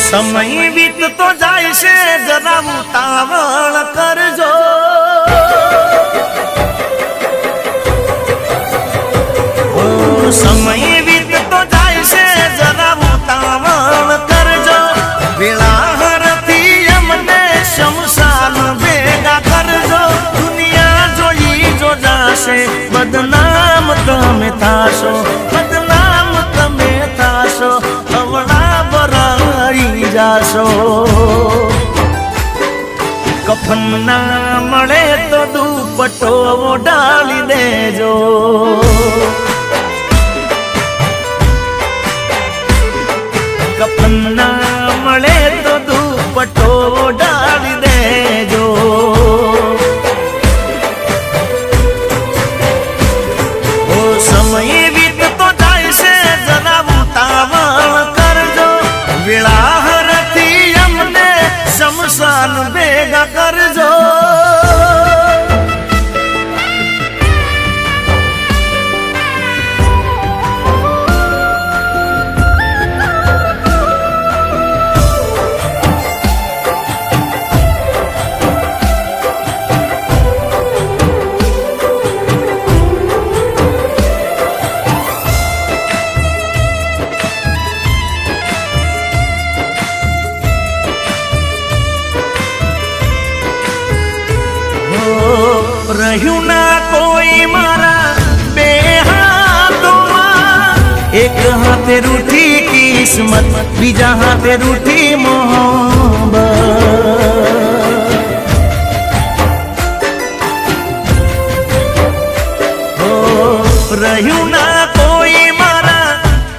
સમય વીતતો જાય છે જરા ઉતાવળ કરજો સમય વીતતો જાય છે જરા ઉતાવળ કરજો વેળાહરથી અમને શમશાન ભેગા કરજો દુનિયા જોઈ જો જાશે બદનામ તમે થાશો બદનામ તમે થાશો અવળા બરાઈ જાશો કફન ના મળે તો દુપટ્ટો ડાળી દેજો કફન ના મળે તો દુપટ્ટો ડાળી દેજો ઓ સમય વીતતો જાય છે જરા ઉતાવળ કરજો વેળાહરથી અમને શમશાન ભેગા કરજો રહ્યું ના કોઈ મારા બે હાથોમાં એક હાથે રૂઠી કિસ્મત બીજા હાથે રૂઠી મોહબ્બત રહ્યું ના કોઈ મારા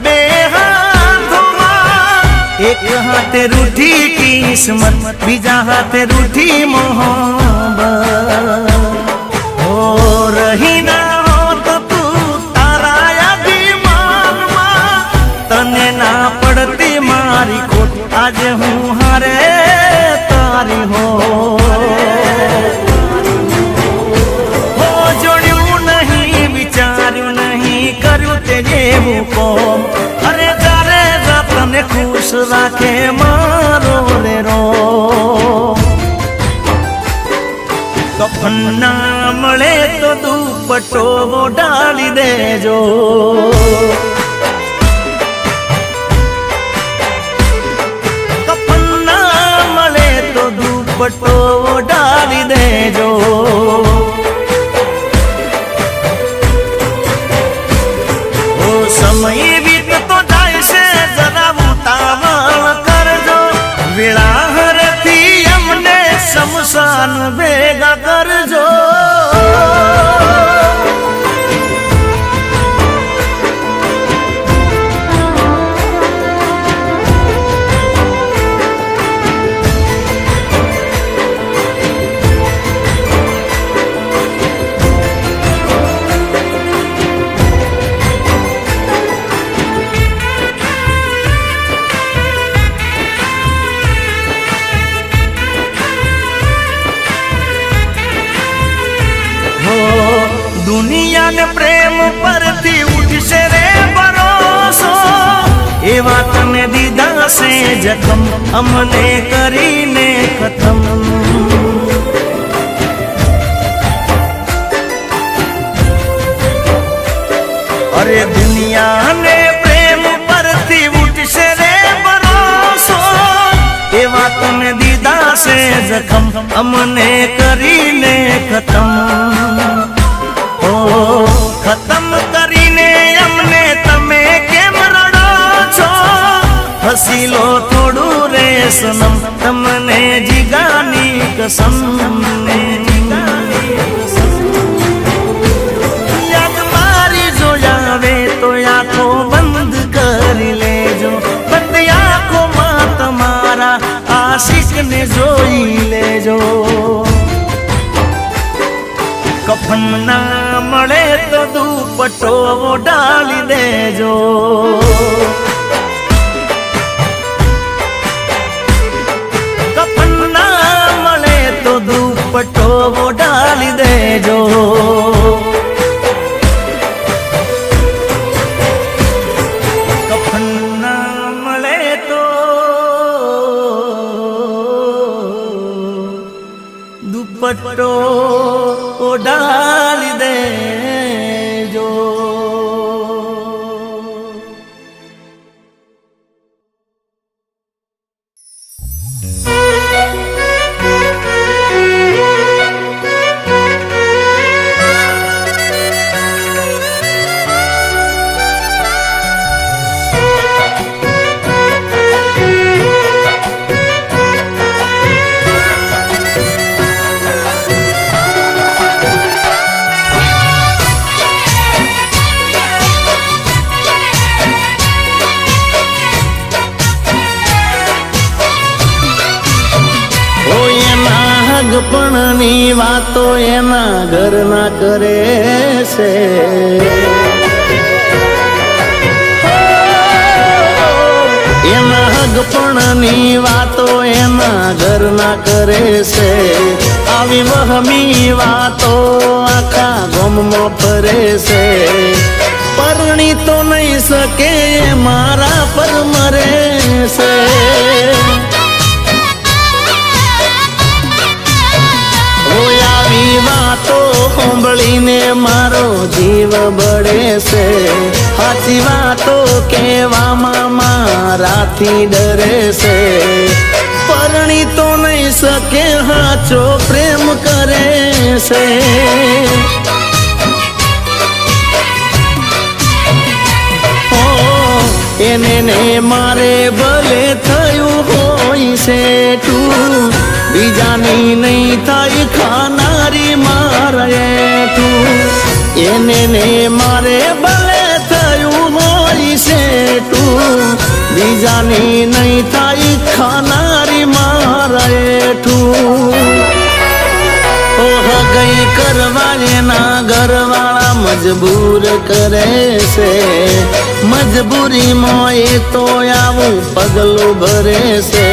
બે હાથોમાં એક હાથે રૂઠી કિસ્મત બીજા હાથે રૂઠી મોહબ્બત રહી ના હોત તું તારા અભિમાનમાં તને ના પડતી મારી ખોટ આજે હું હારે તારી હો જોડ્યું નહીં વિચાર્યું નહીં કર્યું તે જેવું કોમ અરે જારે જા તને ખુશ રાખે મારો રે રો કફન ના મળે તો દુપટ્ટો ડાળી દેજો કફન ના મળે તો દુપટ્ટો ડાળી દેજો ઓ સમય વીતતો જાય છે જરા ઉતાવળ કરજો વેળાહરથી અમને શમશાન ભેગા કરજો દુનિયાને પ્રેમ પરથી ઉઠશે રે ભરોસો એવા તને દીધા છે જખમ અમને કરીને ખતમ અરે દુનિયાને પ્રેમ પરથી ઉઠશે રે ભરોસો એવા તને દીધા છે જખમ અમને કરીને ખતમ ખતમ કરીને અમને તમે કેમ રડો છો હસી લો થોડું રે સનમ તમને જીગાની કસમ યાદ મારી જો આવે તો આંખો બંધ કરી લેજો બંધ આંખોમાં તમારા આશિકને જોઈ લેજો કફન ના મળે તો દુપટ્ટો ડાળી દેજો કફન ના મળે તો દુપટ્ટો ડાળી દેજો કફન ના મળે તો ઢાળી દેજો. નાગપણની વાતો એના ઘરના કરે છે. એના હગપણની વાતો એના ઘરના કરે છે. આવી વહમી વાતો આખા ગામમાં ફરે છે. પરણી તો નહીં શકે મારા પર મરે છે. વાતો સાંભળીને મારો જીવ બળે છે. સાચી વાતો કહેવામાં મારાથી ડરે છે. પરણી તો નહીં શકે સાચો પ્રેમ કરે છે. એને ને મારે ભલે થયું હોય છે તું, બીજાની નહીં થાય ખાનારી મારે તું. એને ને મારે ભલે થયું હોય છે તું, બીજાની નહીં થાય ખાનારી મારે તું. ઓહ ગઈ કરવા એના ઘરવાળા મજબૂર કરે છે. મજબૂરીમાં એ તો આવું પગલું ભરે છે.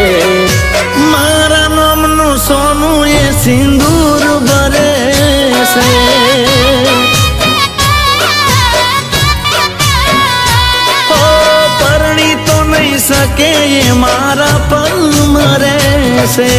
મારા નામનું સોનું એ સિંદૂર ભરે છે. પરણી તો નહીં શકે એ મારા પર મરે છે.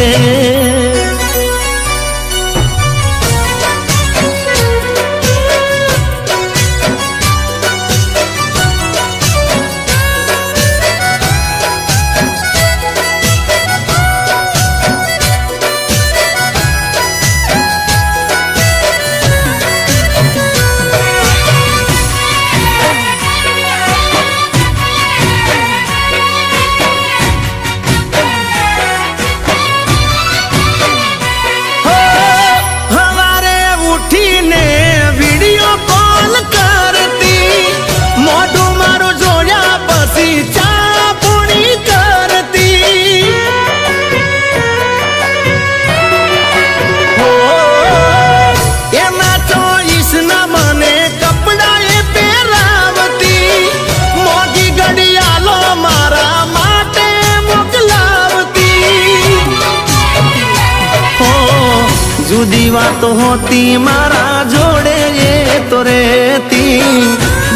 જુદી વાતો હોતી મારા જોડે એ તો રેતી.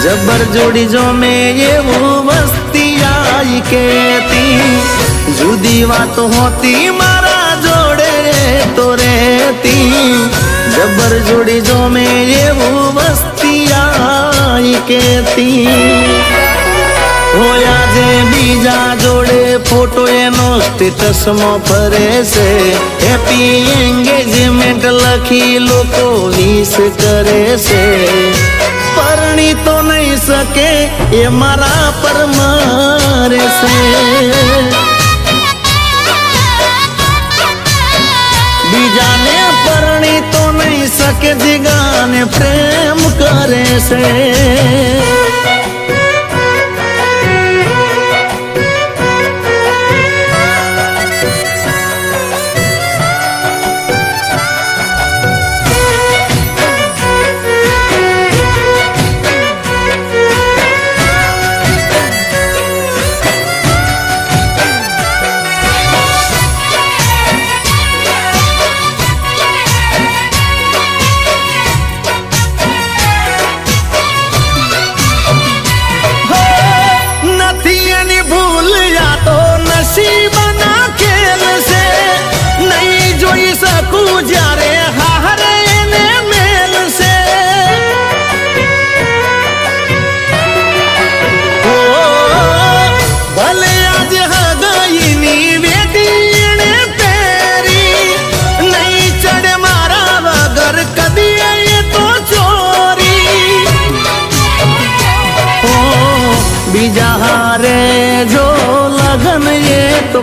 જબર જોડી જો મેં એવું વસ્તી આઈ કેતી. જુદી વાતો હોતી મારા જોડે એ તો રેતી. જબર જોડી જો મેં એવું વસ્તી આઈ કેતી. હોયા જે બીજા જોડે ફોટો એનો સ્ટેટસમાં ફરે છે. હેપી એંગેજમેન્ટ લખી લોકો વિશ કરે છે. પરણી તો નહીં શકે એ મારા પર મરે છે. બીજાને પરણી તો નહીં શકે જીગાને પ્રેમ કરે છે.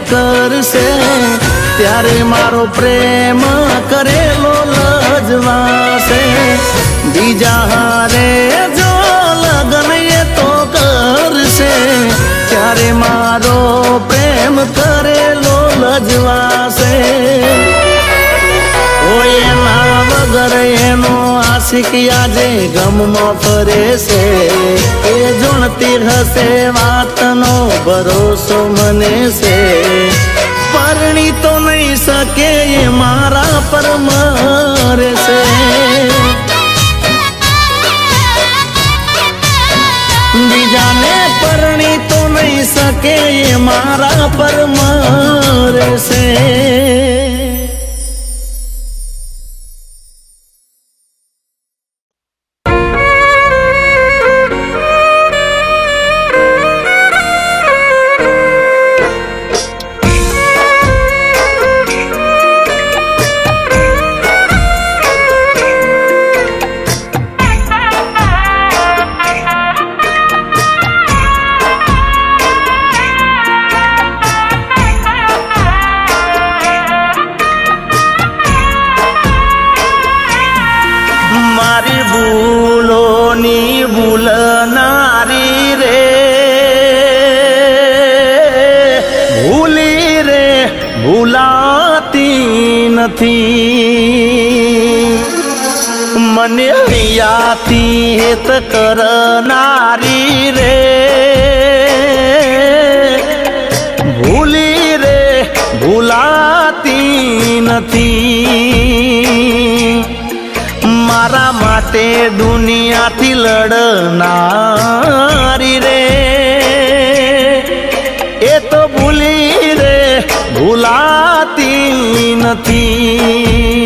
કરશે ત્યારે મારો પ્રેમ કરેલો લજવાશે બીજા હારે જો લગન એ તો કરશે ત્યારે મારો પ્રેમ કરેલો લજવાશે એના વગર એનો આશિક આજે ગમમાં ફરે છે એ જોણતી હશે વાતનો ભરોસો મને છે પરણી તો નહીં શકે એ મારા પર મરે છે બીજાને પરણી તો નહીં શકે એ મારા પર મરે છે મારી ભૂલોની ભૂલનારી રે ભૂલી રે ભૂલાતી નથી મને હૈયાથી હેત કરનારી રે ભૂલી રે ભૂલાતી નથી મારા માટે દુનિયાથી લડનારી રે એ તો ભૂલી રે ભૂલાતી નથી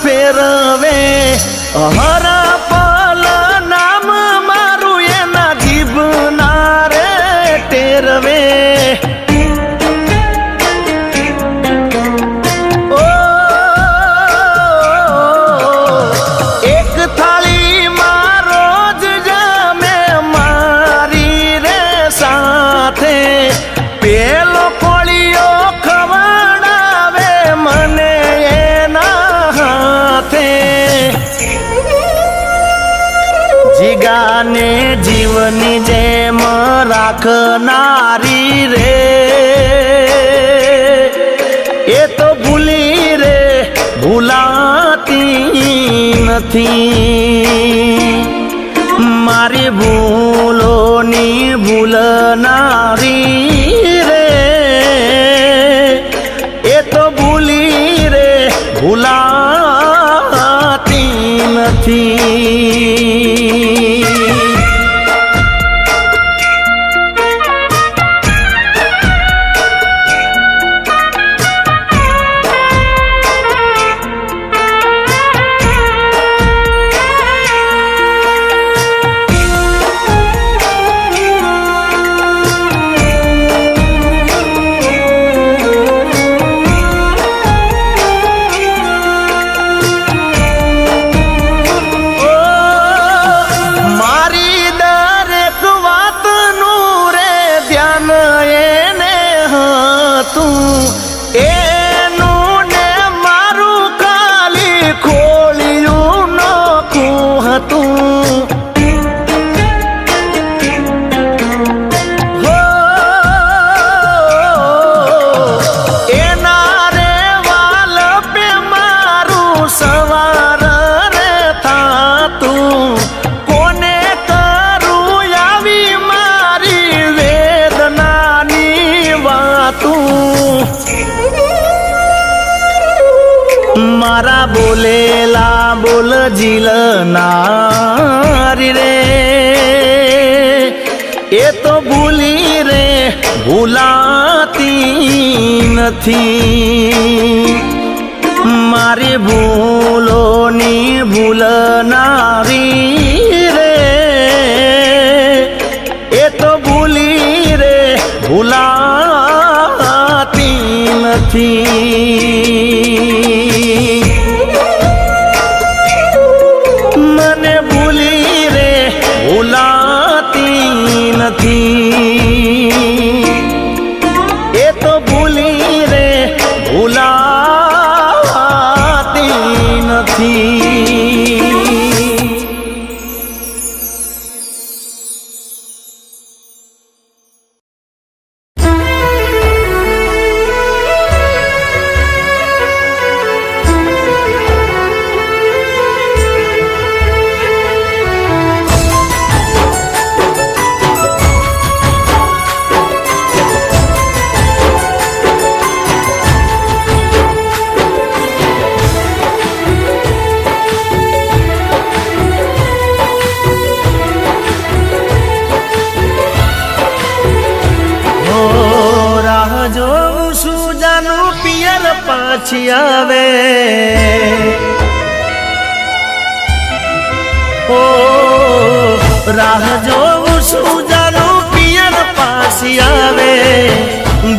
ફેરવે હર પલ નામ મારું એના જીભના રે ટેરવે ઓ એક થાળીમાં રોજ જમે મારી રે સાથે પેલો કોળિયો ખવડાવે મને જીગાને જીવની જેમ રાખનારી રે એ તો ભૂલી રે ભૂલાતી નથી મારી ભૂલોની ભૂલનારી રે એ તો ભૂલી રે ભૂલાતી નથી મારા બોલેલા બોલ ઝીલનારી રે એ તો ભૂલી રે ભૂલાતી નથી મારી ભૂલોની ભૂલનારી રે એ તો ભૂલી રે ભૂલાતી નથી મને ભૂલી રે ભૂલાતી નથી એ તો ભૂલી રે ભૂલાતી નથી પાછી આવે ઓ રાહ જોઉં સુજાનું પિયર પાછી આવે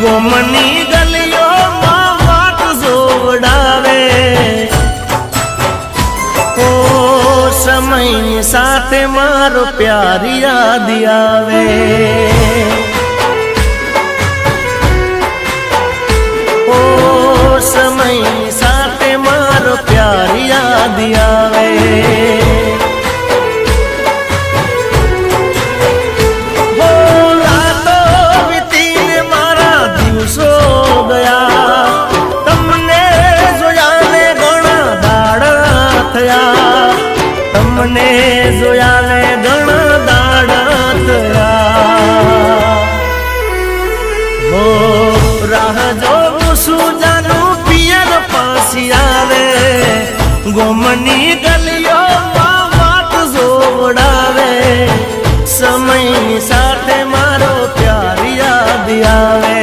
ગોમની ગલીઓમાં વાટ જોડાવે ઓ સમય સાથે મારો પ્યાર યાદ આવે સમય સાથે મારો પ્યાર યાદ આવે હો રાતો વીતીને મારા દિવસો ગયા તમને જોયા ને ઘણા દાડા થયા તમને જોયા ને ઘણા દાડા થયા હો રાહ જો સુજાનું પિયર પાછી આવે ગોમની ગલીઓમાં વાટ જોડાવે સમય સાથે મારો પ્યાર યાદ આવે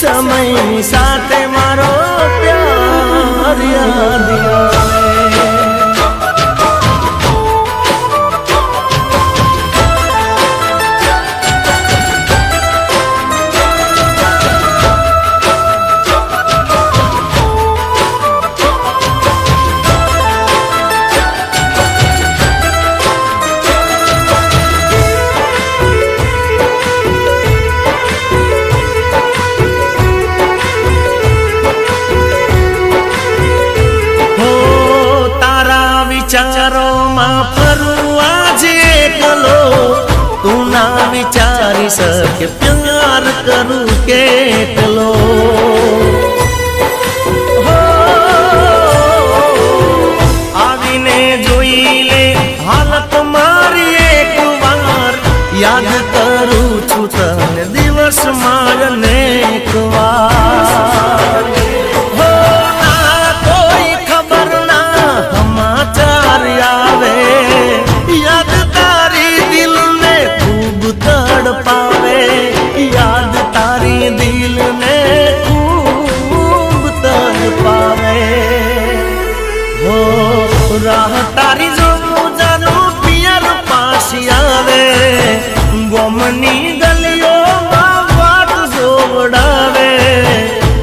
સમય સાથે મારો પ્યાર યાદ આવે વિચારોમાં ફરું આજે એકલો તું ના વિચારી શકે પ્યાર કરું કેટલો આવીને જોઈ લે હાલત મારી એક વાર યાદ કરું છું તને દિવસ માર એક વાર યાદ તારી દિલ ને ખૂબ તડપાવે યાદ તારી દિલ ને ખૂબ તડપાવે હો રાહ તારી જો જાનું પિયર પાછી આવે ગોમની ગલીઓમાં વાટ જોડાવે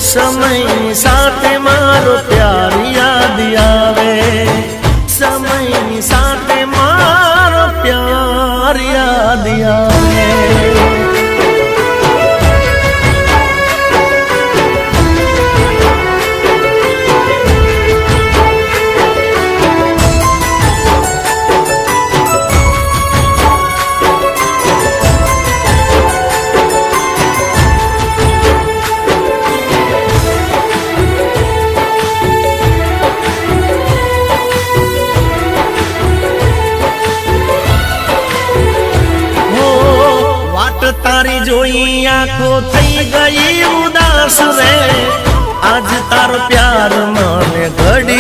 સમય સાથે મારો પ્યાર યાદ આવે સમય સાથે મારો પ્યાર યાદ આવે તારી જોઈ આંખો થઈ ગઈ ઉદાસ રે આજ તારો પ્યાર મને ઘડી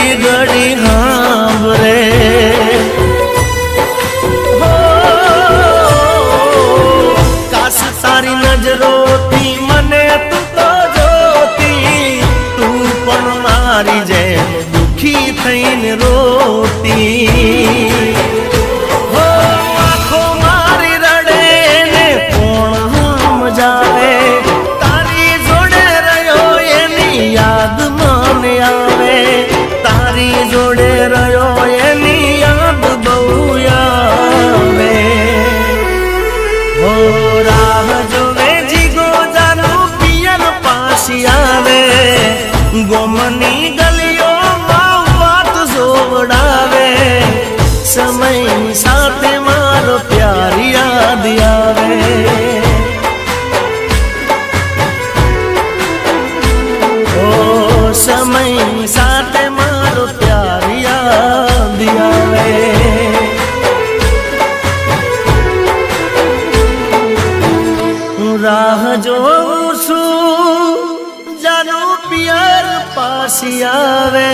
समय साथ मारो प्यार याद आवे राह जोऊं छूं जानो पियर पासी आवे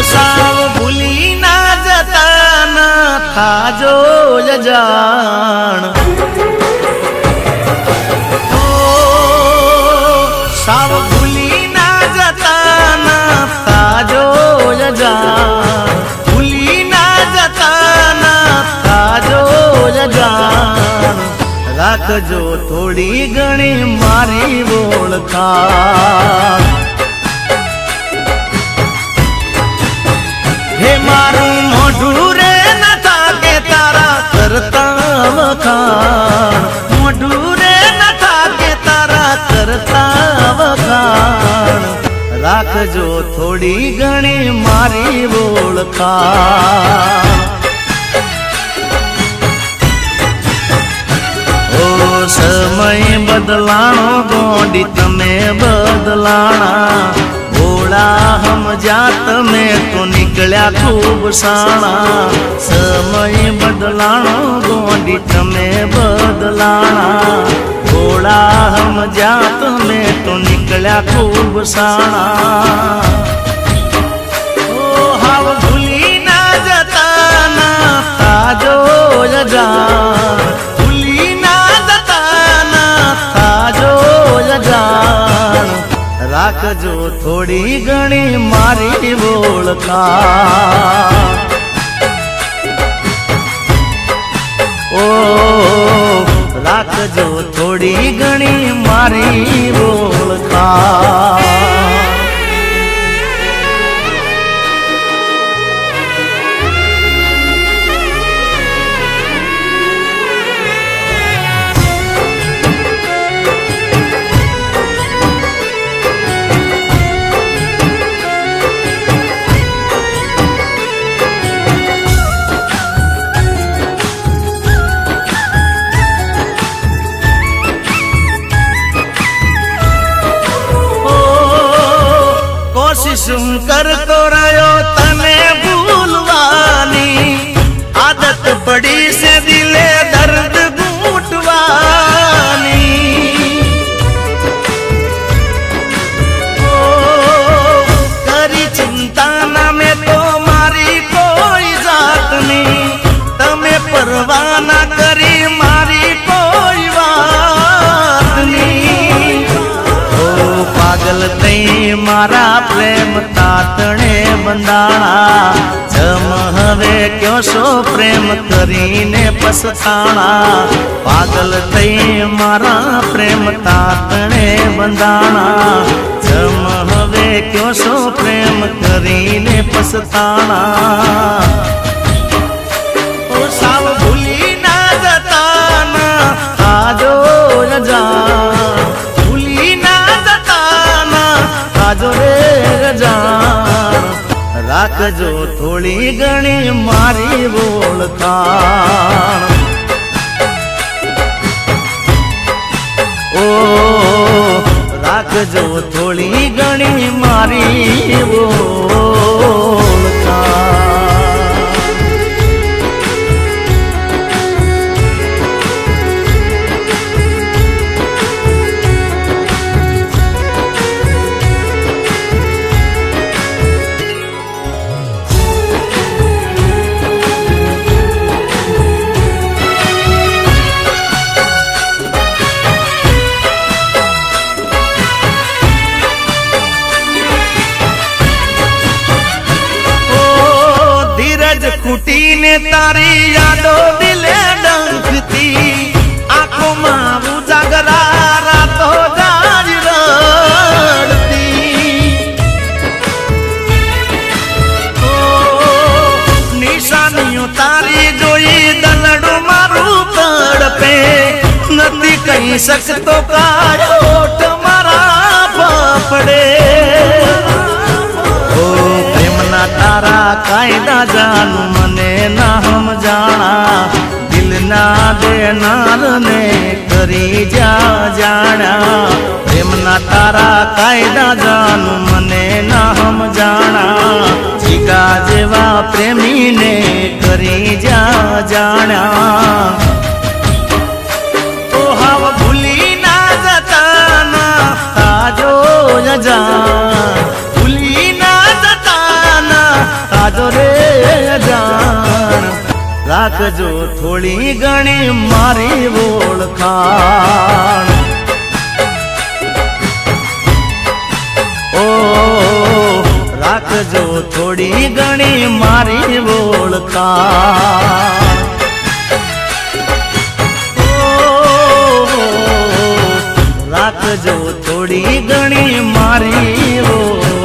साव भूली ना जता ना था जो जान साव भूली ना जता ना था जो जान भूली ना जता ना था जो जान राख जो थोड़ी घणी मारी ओळखा हे मारू मोढू रे नथा के तारा करता वखाण मोढू रे नथा के तारा करता वखाण राख जो थोड़ी घणी मारी ओळखाण ओ समय बदलाणो गोंडी तमे बदलाणा भोला हम जात में तो निकल्या खूब साणा समय बदलाणो गोंडी तमे बदलाणा भोला हम जात में तो निकल्या खूब साणा ओ हाव भूली ना जता ना ताजो जान भूली ना जता ना ताजो जान राख जो थोड़ी घणी मारी ओळखा ओ राख जो थोड़ी घणी मारी ओळखा कोशिश करतो रह्यो तने भूलवानी आदत पड़ी से दिले दर्द घूंटवानी करी चिंता ना में तो मारी कोई जात नहीं तमे परवाह ना करी मारी कोई बात नहीं ओ पागल तई मारा प्रेम तातणे बंधाणा जम हवे क्यों सो प्रेम करीने पछताणा पागल थई मारा प्रेम तातणे बंधाणा जम हवे क्यों सो प्रेम करीने पछताणा ओ साव भूली ना जता ना ताजो जान भूली ना जता ना ताजो रे जान राख जो थोड़ी घणी मारी ओळखाण ओ राख जो थोड़ी घणी मारी ओळखाण खूटी ने तारी यादो दिले डंकती आंखों में उजागर નહીં શકતો કાળોટ મારા બાપડે ઓ પ્રેમના તારા કાયદા જાનું મને ના સમજાણા દિલના દેનારને કરી જા જાણા પ્રેમના તારા કાયદા જાનું મને ના સમજાણા જીગા જેવા પ્રેમીને કરી જા જાણા તો હાવ ભૂલી ના જતા ના તાજો જાન ભૂલી ના જતા ના તાજો રે જાન રાખજો થોડી ઘણી મારી ઓળખાણ ઓ રાખજો થોડી ઘણી મારી ઓળખાણ રાખજો થોડી ઘણી મારી ઓળખાણ